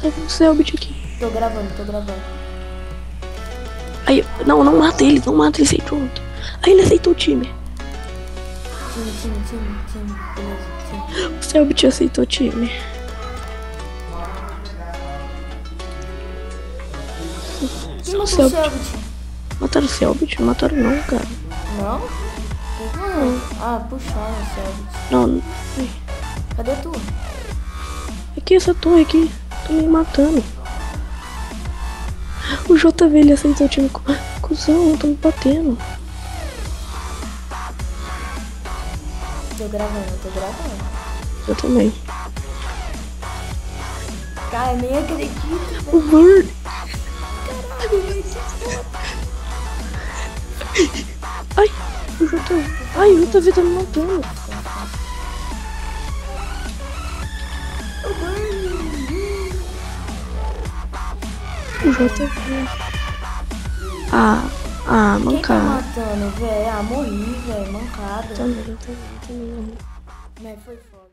o Selbit aqui. Tô gravando. Aí, não mata ele, sem pronto. Aí ele aceitou o time. Time. Beleza, time. O Selbit aceitou o time. Quem matou o Selbit? Mataram o Selbit? Não mataram não, cara. Não? Ah, puxaram o Selbit. Não. Ai. Cadê tu? Aqui, essa torre aqui. Tô me matando. O JV, ele aceitou o time. Cusão, tô me batendo. Tô gravando. Eu também. Cara, nem acredito. O Bird. Caralho, velho, que foda. Ai, o JV. Ai, o JV tá me matando. O JV. Mancada. Quem tá matando, velho? Ah, morri, velho. Mancada. Também. Mas foi foda.